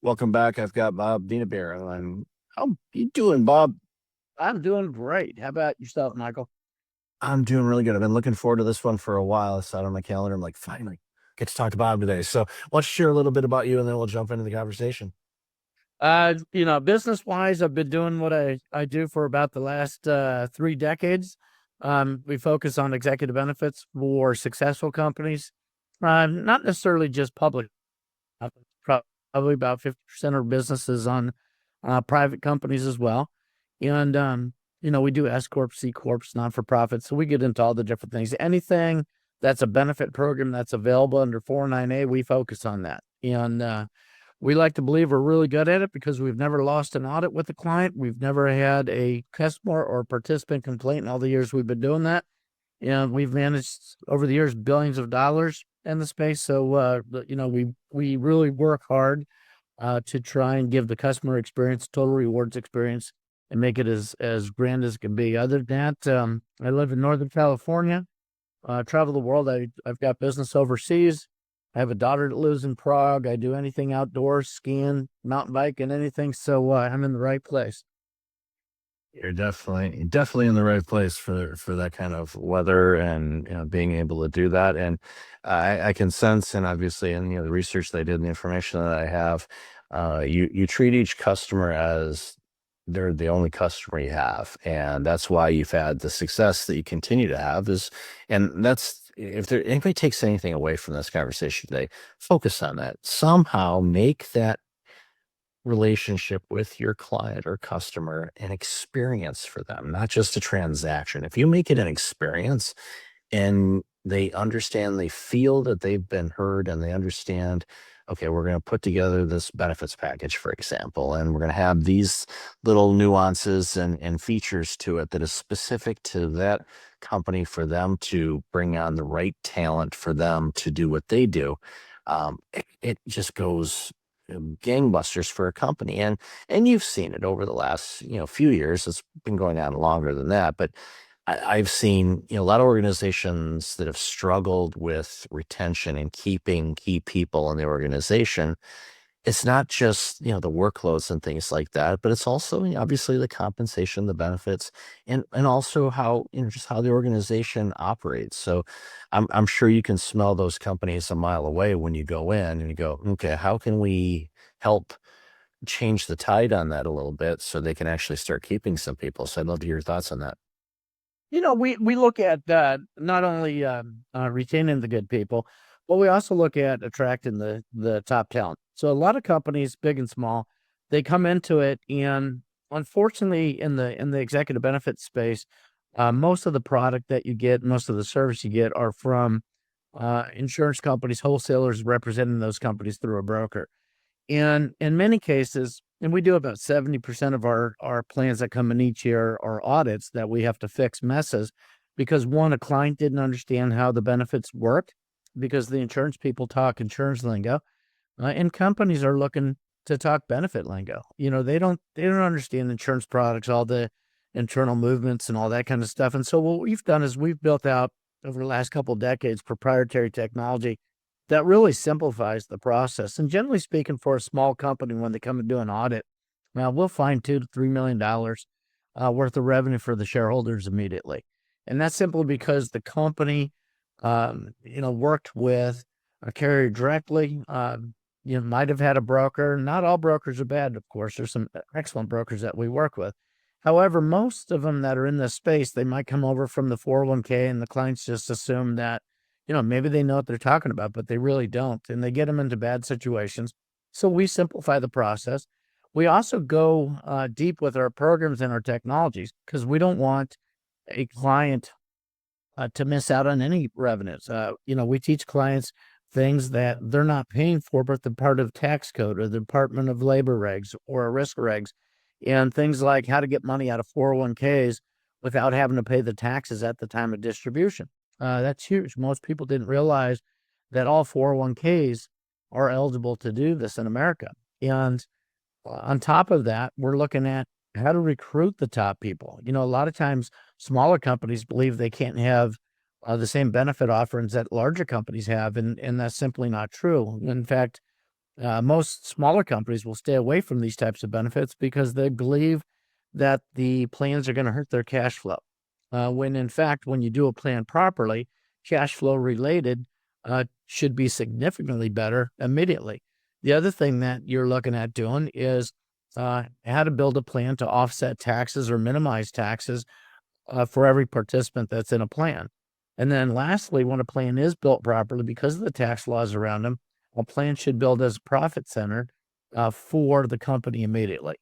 Welcome back. I've got Bob Beer. And how you doing, Bob? I'm doing great. How about yourself, Michael? I'm doing really good. I've been looking forward to this one for a while. I saw it on my calendar. I'm like, finally, get to talk to Bob today. So let's share a little bit about you, and then we'll jump into the conversation. Business wise, I've been doing what I do for about the last 3 decades. We focus on executive benefits for successful companies, not necessarily just public. uh, Probably about 50% of businesses on private companies as well. And, we do S Corp, C Corps, non for profit. So we get into all the different things. Anything that's a benefit program that's available under 409A, we focus on that. And we like to believe we're really good at it because we've never lost an audit with a client. We've never had a customer or participant complaint in all the years we've been doing that. And we've managed over the years billions of dollars in the space. So, we really work hard to try and give the customer experience, total rewards experience, and make it as grand as it can be. Other than that, I live in Northern California, travel the world. I've got business overseas. I have a daughter that lives in Prague. I do anything outdoors, skiing, mountain biking, anything. So I'm in the right place. You're definitely in the right place for that kind of weather and being able to do that. And I can sense, and obviously, in the research that I did and the information that I have, you treat each customer as they're the only customer you have, and that's why you've had the success that you continue to have. And that's if there anybody takes anything away from this conversation today, focus on that. Somehow make that relationship with your client or customer an experience for them, not just a transaction. If you make it an experience and they understand, they feel that they've been heard and they understand, okay, we're going to put together this benefits package, for example, and we're going to have these little nuances and features to it that is specific to that company for them to bring on the right talent for them to do what they do. It just goes gangbusters for a company, and you've seen it over the last few years. It's been going on longer than that, but I've seen a lot of organizations that have struggled with retention and keeping key people in the organization. It's not just the workloads and things like that, but it's also obviously the compensation, the benefits, and also how just how the organization operates. So I'm sure you can smell those companies a mile away when you go in and you go, okay, how can we help change the tide on that a little bit so they can actually start keeping some people? So I'd love to hear your thoughts on that. We look at not only retaining the good people, but we also look at attracting the top talent. So a lot of companies, big and small, they come into it, and unfortunately, in the executive benefits space, most of the product that you get, most of the service you get, are from insurance companies, wholesalers representing those companies through a broker. And in many cases, and we do about 70% of our plans that come in each year are audits that we have to fix messes because one, a client didn't understand how the benefits work because the insurance people talk insurance lingo, and companies are looking to talk benefit lingo. They don't understand insurance products, all the internal movements and all that kind of stuff. And so what we've done is we've built out over the last couple of decades proprietary technology that really simplifies the process. And generally speaking, for a small company, when they come and do an audit, now we'll find $2 to $3 million worth of revenue for the shareholders immediately. And that's simply because the company, worked with a carrier directly. You might have had a broker. Not all brokers are bad, of course. There's some excellent brokers that we work with. However, most of them that are in this space, they might come over from the 401k, and the clients just assume that maybe they know what they're talking about, but they really don't. And they get them into bad situations. So we simplify the process. We also go deep with our programs and our technologies because we don't want a client to miss out on any revenues. We teach clients things that they're not paying for, but they're part of tax code or the Department of Labor regs or risk regs, and things like how to get money out of 401ks without having to pay the taxes at the time of distribution. That's huge. Most people didn't realize that all 401ks are eligible to do this in America. And on top of that, we're looking at how to recruit the top people. A lot of times smaller companies believe they can't have the same benefit offerings that larger companies have, and that's simply not true. In fact, Most smaller companies will stay away from these types of benefits because they believe that the plans are going to hurt their cash flow. When in fact, when you do a plan properly, cash flow related should be significantly better immediately. The other thing that you're looking at doing is how to build a plan to offset taxes or minimize taxes for every participant that's in a plan. And then lastly, when a plan is built properly, because of the tax laws around them, a plan should build as profit center for the company immediately.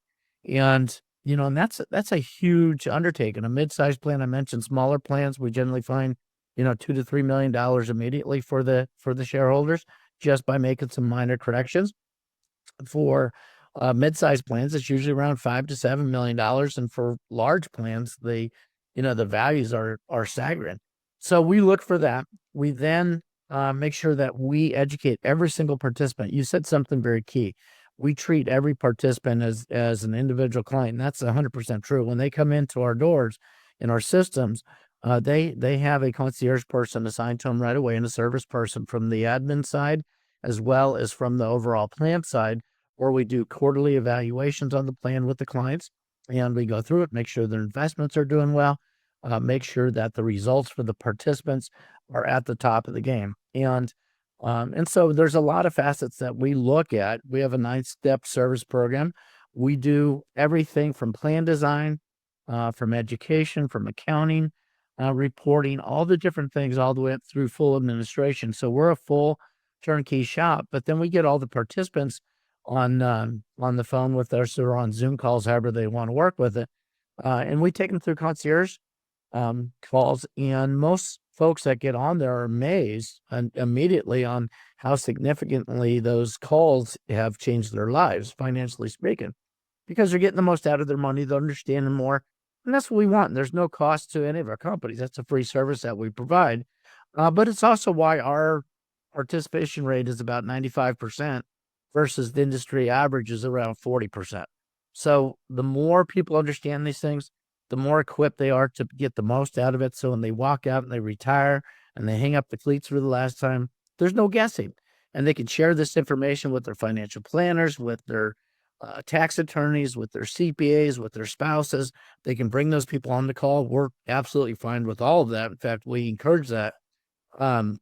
And that's a huge undertaking. A mid-sized plan, I mentioned smaller plans, we generally find, $2 to $3 million immediately for the shareholders just by making some minor corrections. For mid-sized plans, it's usually around $5 to $7 million, and for large plans, the values are staggering. So we look for that. We then make sure that we educate every single participant. You said something very key. We treat every participant as an individual client. And that's 100% true. When they come into our doors in our systems, they have a concierge person assigned to them right away, and a service person from the admin side as well as from the overall plan side, where we do quarterly evaluations on the plan with the clients, and we go through it, make sure their investments are doing well, make sure that the results for the participants are at the top of the game. And so there's a lot of facets that we look at. We have a 9-step service program. We do everything from plan design, from education, from accounting, reporting, all the different things, all the way up through full administration. So we're a full turnkey shop, but then we get all the participants on the phone with us or on Zoom calls, however they want to work with it. And we take them through concierge calls, and most folks that get on there are amazed immediately on how significantly those calls have changed their lives, financially speaking, because they're getting the most out of their money, they're understanding more, and that's what we want. There's no cost to any of our companies. That's a free service that we provide. But it's also why our participation rate is about 95% versus the industry average is around 40%. So the more people understand these things, the more equipped they are to get the most out of it. So when they walk out and they retire and they hang up the cleats for the last time, there's no guessing. And they can share this information with their financial planners, with their tax attorneys, with their CPAs, with their spouses. They can bring those people on the call. We're absolutely fine with all of that. In fact, we encourage that. Um,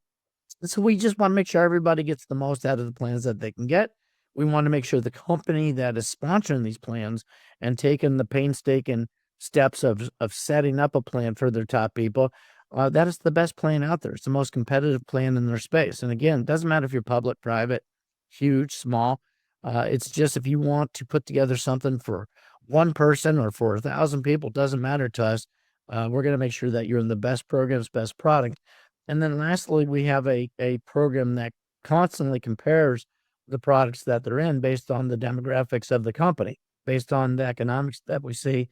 so we just want to make sure everybody gets the most out of the plans that they can get. We want to make sure the company that is sponsoring these plans and taking the painstaking steps of setting up a plan for their top people, that is the best plan out there. It's the most competitive plan in their space. And again, it doesn't matter if you're public, private, huge, small. It's just if you want to put together something for one person or for 1,000 people, it doesn't matter to us. We're going to make sure that you're in the best programs, best product. And then lastly, we have a program that constantly compares the products that they're in based on the demographics of the company, based on the economics that we see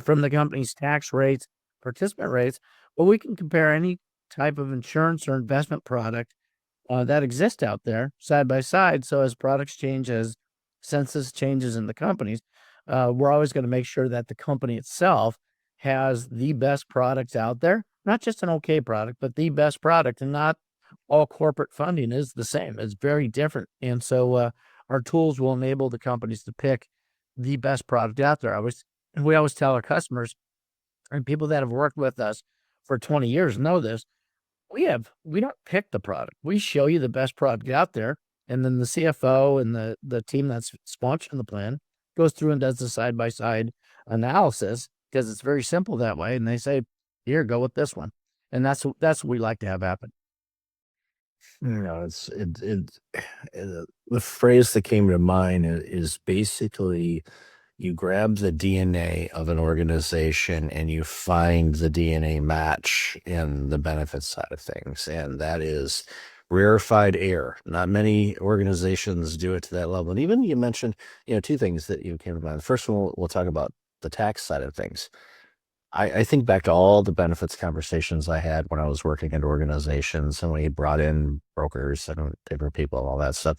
from the company's tax rates, participant rates. Well, we can compare any type of insurance or investment product that exists out there side by side. So as products change, as census changes in the companies, we're always going to make sure that the company itself has the best products out there, not just an okay product, but the best product. And not all corporate funding is the same. It's very different. And so our tools will enable the companies to pick the best product out there. We always tell our customers and people that have worked with us for 20 years know this. We don't pick the product. We show you the best product out there. And then the CFO and the team that's sponsoring the plan goes through and does the side by side analysis, because it's very simple that way. And they say, here, go with this one. And that's what we like to have happen. The phrase that came to mind is basically you grab the DNA of an organization and you find the DNA match in the benefits side of things. And that is rarefied air. Not many organizations do it to that level. And even you mentioned, two things that you came to mind. The first one, we'll talk about the tax side of things. I think back to all the benefits conversations I had when I was working at organizations and we brought in brokers and different people and all that stuff.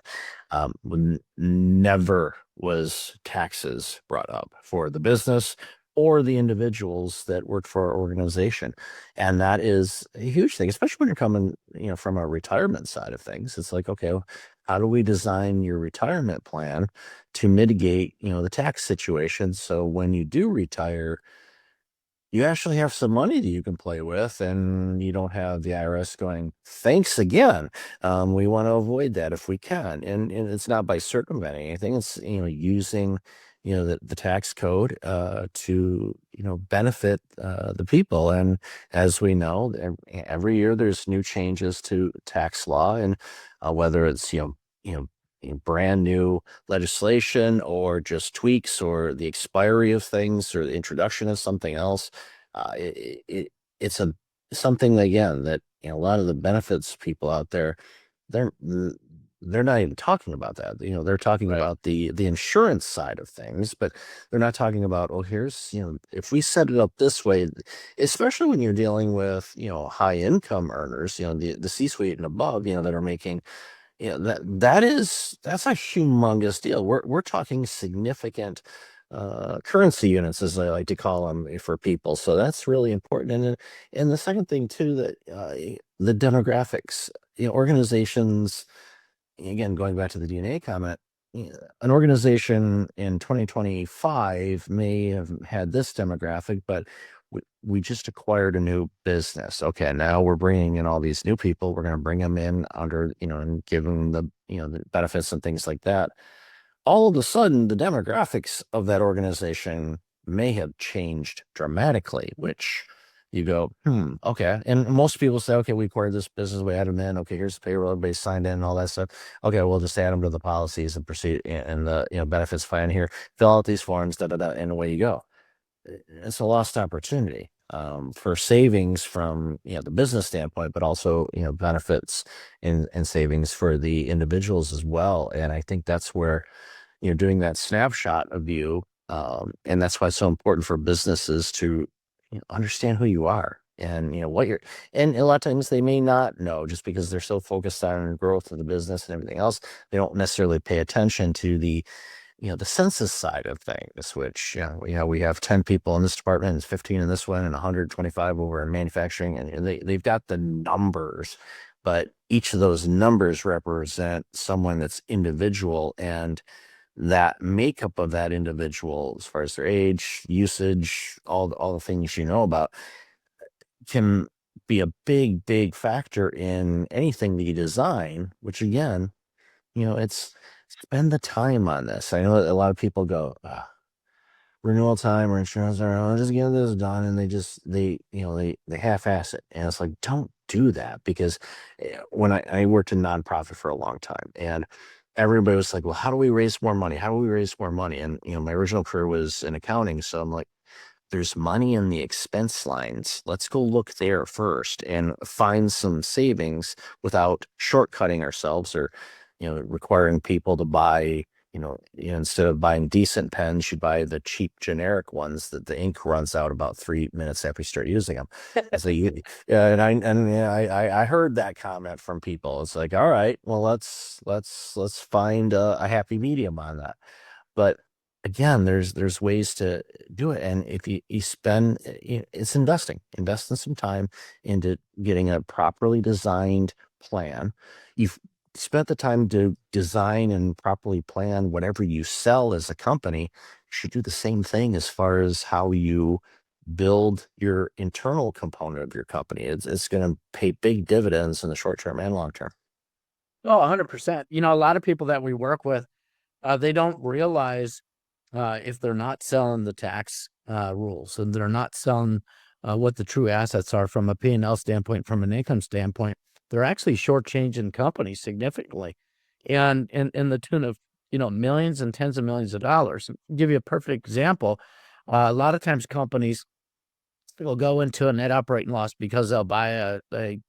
Never was taxes brought up for the business or the individuals that worked for our organization. And that is a huge thing, especially when you're coming, from a retirement side of things. It's like, okay, how do we design your retirement plan to mitigate, the tax situation? So when you do retire, you actually have some money that you can play with, and you don't have the IRS going, thanks again. We want to avoid that if we can. And it's not by circumventing anything. It's, using, the tax code to, benefit the people. And as we know, every year there's new changes to tax law, and whether it's, brand new legislation or just tweaks or the expiry of things or the introduction of something else. It's a something again that, a lot of the benefits people out there, they're they're not even talking about that. They're talking Right. about the insurance side of things, but they're not talking about, oh, here's, if we set it up this way, especially when you're dealing with, high income earners, the C-suite and above, that are making, that's a humongous deal. We're talking significant currency units, as I like to call them, for people. So that's really important. And the second thing too, that the demographics, organizations, again, going back to the DNA comment, an organization in 2025 may have had this demographic, but we just acquired a new business. Okay, now we're bringing in all these new people. We're going to bring them in under, and give them the, the benefits and things like that. All of a sudden, the demographics of that organization may have changed dramatically, which you go, okay. And most people say, okay, we acquired this business, we add them in. Okay, here's the payroll, everybody signed in and all that stuff. Okay, we'll just add them to the policies and proceed and the, benefits plan here. Fill out these forms, da da da, and away you go. It's a lost opportunity for savings from, the business standpoint, but also, benefits and savings for the individuals as well. And I think that's where, doing that snapshot of you. And that's why it's so important for businesses to, understand who you are and, what you're, and a lot of times they may not know just because they're so focused on growth of the business and everything else. They don't necessarily pay attention to the, the census side of things, which, we have 10 people in this department and 15 in this one and 125 over in manufacturing. And they've got the numbers, but each of those numbers represent someone that's individual, and that makeup of that individual, as far as their age, usage, all the things about, can be a big factor in anything that you design, which again, it's spend the time on this. I know that a lot of people go, renewal time or insurance, or I'll just get this done. And they half-ass it. And it's like, don't do that, because when I worked in nonprofit for a long time, and everybody was like, well, how do we raise more money? How do we raise more money? And, my original career was in accounting. So I'm like, there's money in the expense lines. Let's go look there first and find some savings without shortcutting ourselves, or, requiring people to buy, instead of buying decent pens, you buy the cheap generic ones that the ink runs out about 3 minutes after you start using them. So yeah, I heard that comment from people. It's like, all right, well, let's find a happy medium on that. But again, there's ways to do it. And if you spend, it's investing, invest in some time into getting a properly designed plan. You've spent the time to design and properly plan whatever you sell as a company. You should do the same thing as far as how you build your internal component of your company. It's going to pay big dividends in the short term and long term. Oh, 100%. A lot of people that we work with, they don't realize if they're not selling the tax rules, and they're not selling what the true assets are from a P&L standpoint, from an income standpoint, they're actually shortchanging companies significantly, and in the tune of millions and tens of millions of dollars. Give you a perfect example. A lot of times companies will go into a net operating loss because they'll buy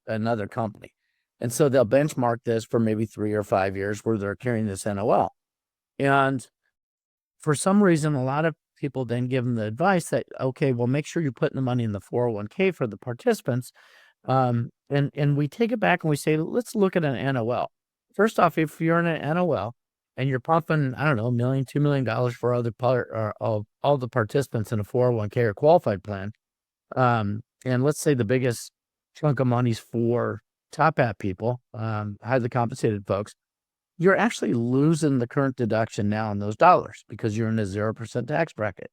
another company, and so they'll benchmark this for maybe 3 or 5 years where they're carrying this NOL. And for some reason, a lot of people then give them the advice that, okay, well, make sure you're putting the money in the 401k for the participants. And we take it back and we say, let's look at an NOL. First off, if you're in an NOL and you're pumping, I don't know, $1 million, $2 million for other part or all the participants in a 401k or qualified plan, and let's say the biggest chunk of money's for top hat people, highly compensated folks, you're actually losing the current deduction now in those dollars because you're in a 0% tax bracket.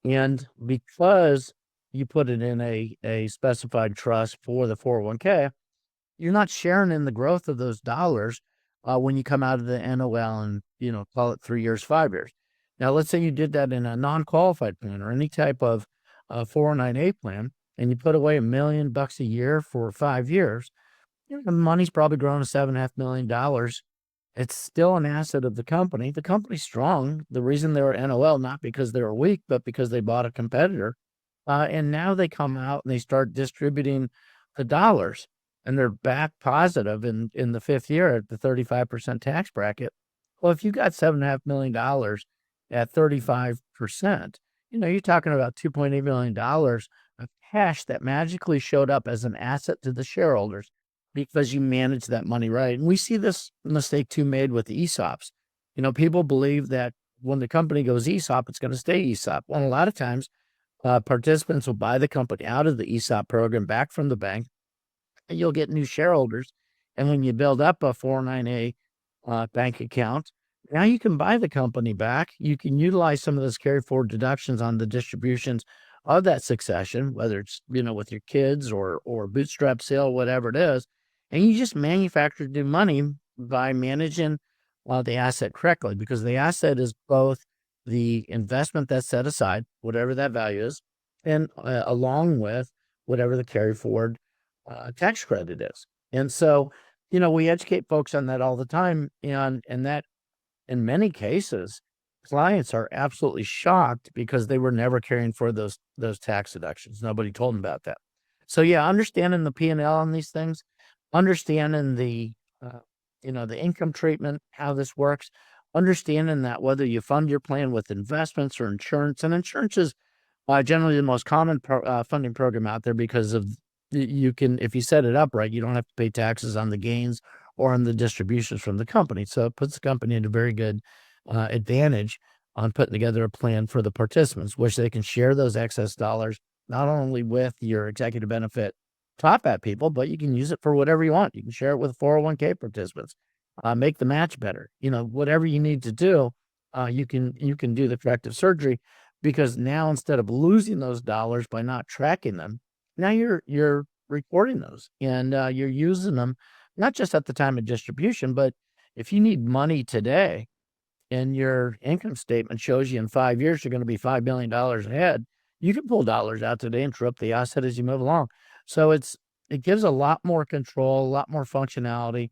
And because you put it in a specified trust for the 401k, you're not sharing in the growth of those dollars when you come out of the NOL and, call it 3 years, 5 years. Now, let's say you did that in a non-qualified plan or any type of 409A plan, and you put away $1 million a year for 5 years. The money's probably grown to $7.5 million. It's still an asset of the company. The company's strong. The reason they were NOL, not because they were weak, but because they bought a competitor. And now they come out and they start distributing the dollars, and they're back positive in the fifth year at the 35% tax bracket. Well, if you got $7.5 million at 35%, you're talking about $2.8 million of cash that magically showed up as an asset to the shareholders because you manage that money right. And we see this mistake too made with the ESOPs. People believe that when the company goes ESOP, it's going to stay ESOP. Well, a lot of times, participants will buy the company out of the ESOP program back from the bank, and you'll get new shareholders. And when you build up a 409A bank account, now you can buy the company back. You can utilize some of those carry forward deductions on the distributions of that succession, whether it's, with your kids or bootstrap sale, whatever it is. And you just manufacture new money by managing the asset correctly, because the asset is both the investment that's set aside, whatever that value is, and along with whatever the carry forward tax credit is. And so, we educate folks on that all the time. And that in many cases, clients are absolutely shocked because they were never carrying for those tax deductions. Nobody told them about that. So yeah, understanding the P&L on these things, understanding uh, the income treatment, how this works, understanding that whether you fund your plan with investments or insurance, and insurance is generally the most common funding program out there because of you can, if you set it up right, you don't have to pay taxes on the gains or on the distributions from the company. So it puts the company in a very good advantage on putting together a plan for the participants, which they can share those excess dollars not only with your executive benefit top at people, but you can use it for whatever you want. You can share it with 401k participants, make the match better. Whatever you need to do, you can do the corrective surgery, because now instead of losing those dollars by not tracking them, now you're recording those, and you're using them not just at the time of distribution, but if you need money today and your income statement shows you in 5 years you're going to be $5 million ahead, you can pull dollars out today and true up the asset as you move along. So it gives a lot more control, a lot more functionality,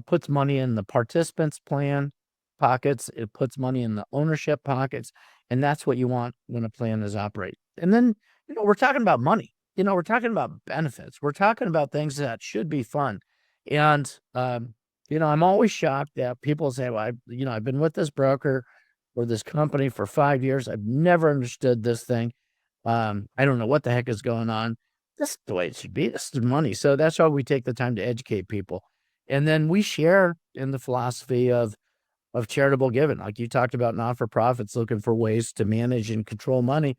puts money in the participants' plan pockets, it puts money in the ownership pockets, and that's what you want when a plan is operating. And then, we're talking about money. We're talking about benefits. We're talking about things that should be fun. And I'm always shocked that people say, well, I've been with this broker or this company for 5 years. I've never understood this thing. I don't know what the heck is going on. This is the way it should be. This is money. So that's why we take the time to educate people. And then we share in the philosophy of charitable giving. Like you talked about, not-for-profits looking for ways to manage and control money.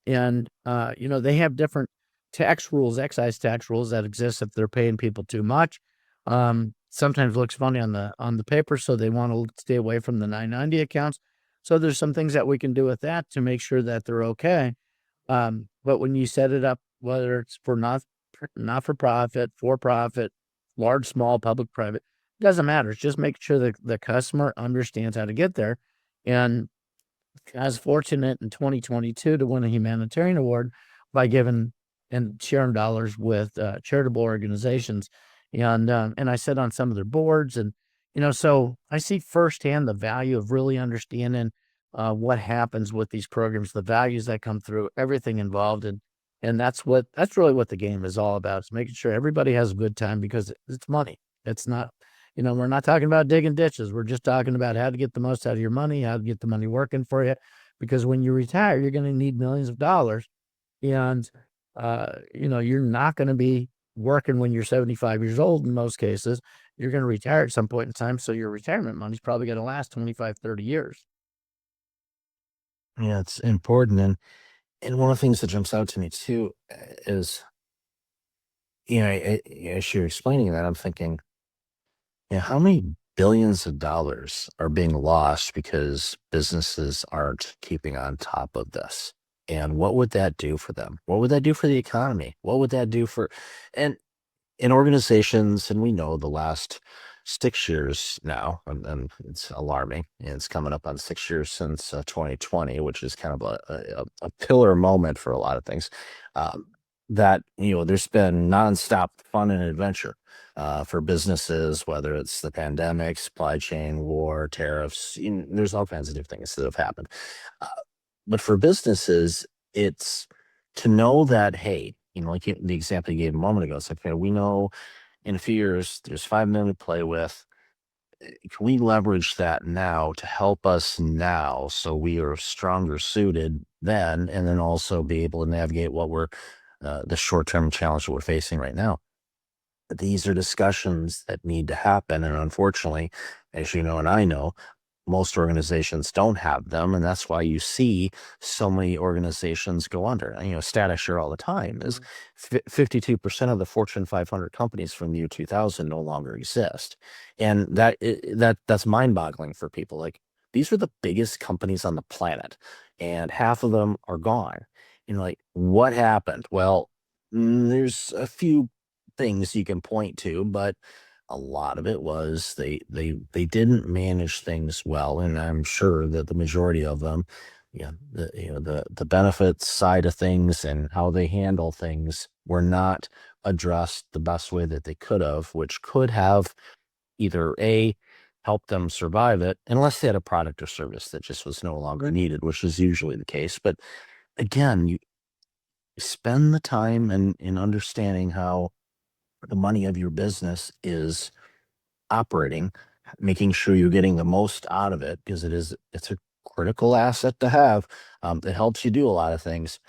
And, they have different tax rules, excise tax rules that exist if they're paying people too much. Sometimes looks funny on the paper, so they want to stay away from the 990 accounts. So there's some things that we can do with that to make sure that they're okay. But when you set it up, whether it's for not-for-profit, for-profit, large, small, public, private, doesn't matter. It's just making sure that the customer understands how to get there. And I was fortunate in 2022 to win a humanitarian award by giving and sharing dollars with charitable organizations. And I sit on some of their boards, and so I see firsthand the value of really understanding what happens with these programs, the values that come through, everything involved, and that's really what the game is all about. Is making sure everybody has a good time, because it's money. It's not, we're not talking about digging ditches. We're just talking about how to get the most out of your money, how to get the money working for you, because when you retire, you're going to need millions of dollars, and you're not going to be working when you're 75 years old in most cases. You're going to retire at some point in time, so your retirement money's probably going to last 25, 30 years. Yeah, it's important. And one of the things that jumps out to me too is, as you're explaining that, I'm thinking, how many billions of dollars are being lost because businesses aren't keeping on top of this. And what would that do for them? What would that do for the economy? What would that do for, and in organizations, and we know the last 6 years now, and it's alarming. And it's coming up on 6 years since 2020, which is kind of a pillar moment for a lot of things. Um, that there's been nonstop fun and adventure for businesses, whether it's the pandemic, supply chain, war, tariffs. There's all kinds of different things that have happened. Uh, but for businesses, it's to know that, hey, like the example you gave a moment ago, it's like, okay, we know in a few years there's 5 million to play with. Can we leverage that now to help us now so we are stronger suited then, and then also be able to navigate what we're the short term challenge that we're facing right now? These are discussions that need to happen. And unfortunately, as you know, and I know, most organizations don't have them. And that's why you see so many organizations go under. And, stat I share all the time is 52% of the Fortune 500 companies from the year 2000 no longer exist. And that's mind boggling for people. Like, these are the biggest companies on the planet, and half of them are gone. Like, what happened? Well, there's a few things you can point to, but a lot of it was they didn't manage things well, and I'm sure that the majority of them, the benefits side of things and how they handle things were not addressed the best way that they could have, which could have either a helped them survive it, unless they had a product or service that just was no longer needed, which is usually the case. But again, you spend the time in understanding how the money of your business is operating, making sure you're getting the most out of it, because it's a critical asset to have. It helps you do a lot of things.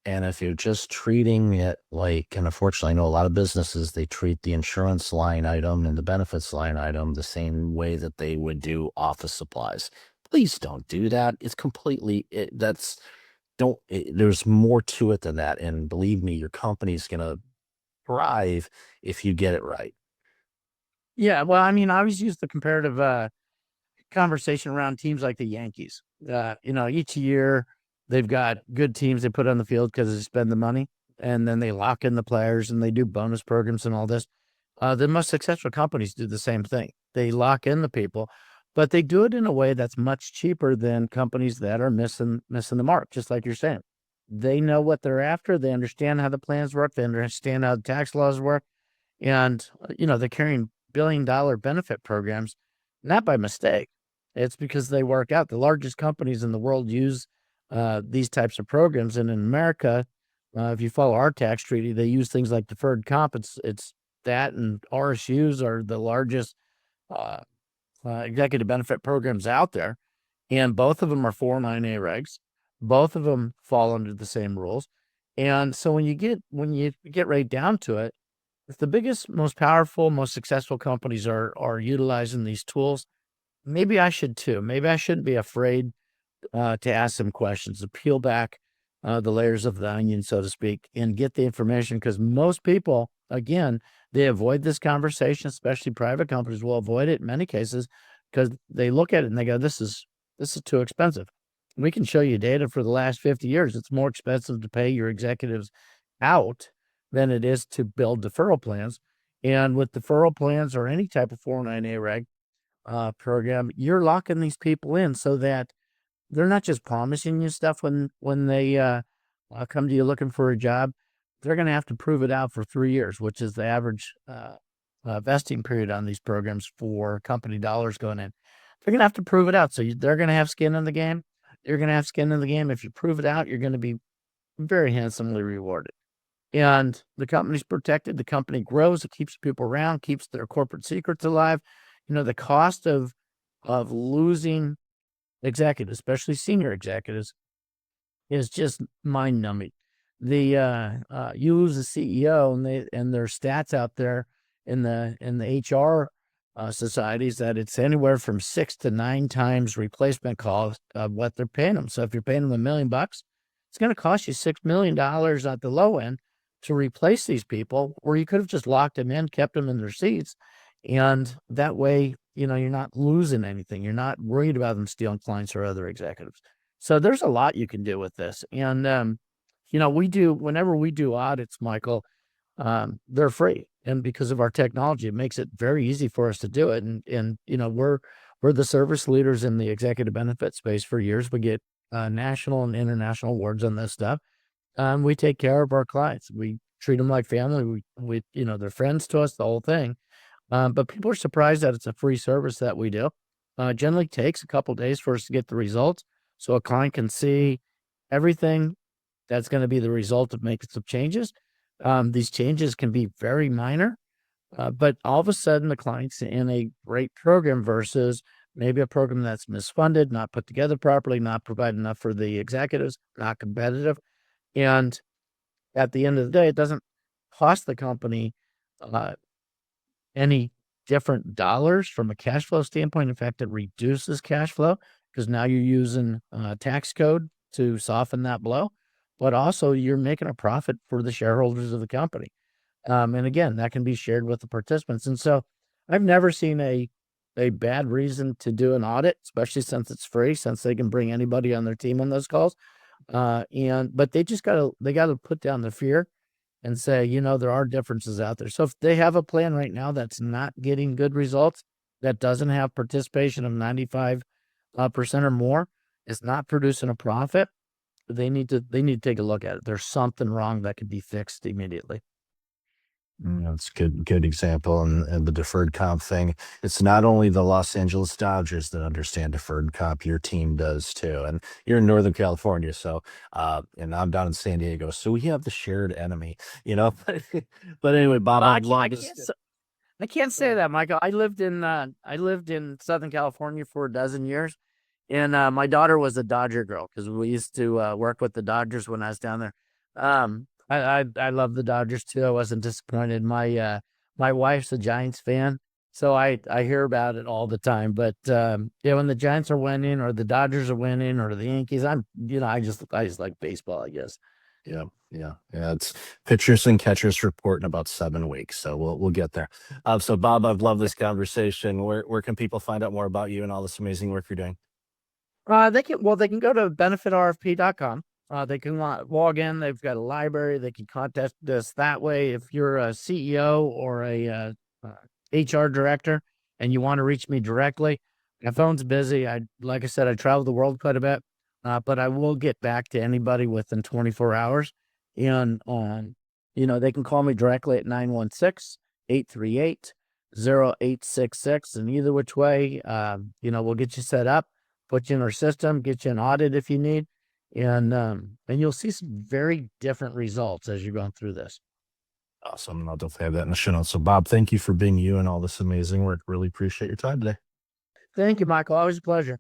And if you're just treating it like, and unfortunately, I know a lot of businesses, they treat the insurance line item and the benefits line item the same way that they would do office supplies. Please don't do that. It's completely, that's, don't, there's more to it than that. And believe me, your company's going to thrive if you get it right. Yeah, well, I mean, I always use the comparative conversation around teams like the Yankees. Each year they've got good teams they put on the field because they spend the money, and then they lock in the players and they do bonus programs and all this. The most successful companies do the same thing. They lock in the people, but they do it in a way that's much cheaper than companies that are missing the mark. Just like you're saying, they know what they're after. They understand how the plans work. They understand how the tax laws work, and they're carrying billion-dollar benefit programs, not by mistake. It's because they work out. The largest companies in the world use these types of programs, and in America, if you follow our tax treaty, they use things like deferred comp. It's that, and RSUs are the largest uh, executive benefit programs out there, and both of them are 409A regs. Both of them fall under the same rules, and so when you get right down to it, if the biggest, most powerful, most successful companies are utilizing these tools, maybe I should too. Maybe I shouldn't be afraid to ask some questions, to peel back the layers of the onion, so to speak, and get the information. Because most people, again, they avoid this conversation, especially private companies will avoid it in many cases because they look at it and they go, this is too expensive. We can show you data for the last 50 years. It's more expensive to pay your executives out than it is to build deferral plans. And with deferral plans or any type of 409A reg program, you're locking these people in so that they're not just promising you stuff when they come to you looking for a job. They're going to have to prove it out for 3 years, which is the average vesting period on these programs for company dollars going in. They're going to have to prove it out. So they're going to have skin in the game. You're going to have skin in the game. If you prove it out, you're going to be very handsomely rewarded. And the company's protected. The company grows. It keeps people around, keeps their corporate secrets alive. The cost of losing executives, especially senior executives, is just mind numbing. You lose a CEO and their stats out there in the HR societies that it's anywhere from 6 to 9 times replacement cost of what they're paying them. So if you're paying them $1 million, it's going to cost you $6 million at the low end to replace these people, where you could have just locked them in, kept them in their seats, and that way you're not losing anything. You're not worried about them stealing clients or other executives. So there's a lot you can do with this. And, whenever we do audits, Michael, they're free. And because of our technology, it makes it very easy for us to do it. And we're the service leaders in the executive benefit space for years. We get national and international awards on this stuff. We take care of our clients. We treat them like family. They're friends to us, the whole thing. But people are surprised that it's a free service that we do. It generally takes a couple days for us to get the results, so a client can see everything that's going to be the result of making some changes. These changes can be very minor, but all of a sudden the client's in a great program versus maybe a program that's misfunded, not put together properly, not provided enough for the executives, not competitive. And at the end of the day, it doesn't cost the company uh, any different dollars from a cash flow standpoint. In fact, it reduces cash flow because now you're using tax code to soften that blow, but also you're making a profit for the shareholders of the company. And again, that can be shared with the participants. And so I've never seen a bad reason to do an audit, especially since it's free, since they can bring anybody on their team on those calls. But they gotta put down the fear and say, there are differences out there. So if they have a plan right now that's not getting good results, that doesn't have participation of 95% or more, is not producing a profit, they need to take a look at it. There's something wrong that could be fixed immediately. That's good example. And the deferred comp thing. It's not only the Los Angeles Dodgers that understand deferred comp, your team does too. And you're in Northern California, so and I'm down in San Diego, so we have the shared enemy, you know. But anyway, Bob, Well, I've loved this. I can't say that, Michael. I lived in Southern California for a dozen years, and my daughter was a Dodger girl because we used to work with the Dodgers when I was down there. I love the Dodgers too. I wasn't disappointed. My wife's a Giants fan, so I hear about it all the time. But yeah, when the Giants are winning, or the Dodgers are winning, or the Yankees, I just like baseball, I guess. Yeah. It's pitchers and catchers report in about 7 weeks, so we'll get there. So Bob, I've loved this conversation. Where can people find out more about you and all this amazing work you're doing? They can go to benefitrfp.com. They can log in. They've got a library. They can contact us that way. If you're a CEO or a HR director and you want to reach me directly, my phone's busy. Like I said, I travel the world quite a bit, but I will get back to anybody within 24 hours. And they can call me directly at 916-838-0866. And either which way, we'll get you set up, put you in our system, get you an audit if you need, and you'll see some very different results as you're going through this. Awesome. I'll definitely have that in the show notes. So Bob, thank you for being you and all this amazing work. Really appreciate your time today. Thank you, Michael. Always a pleasure.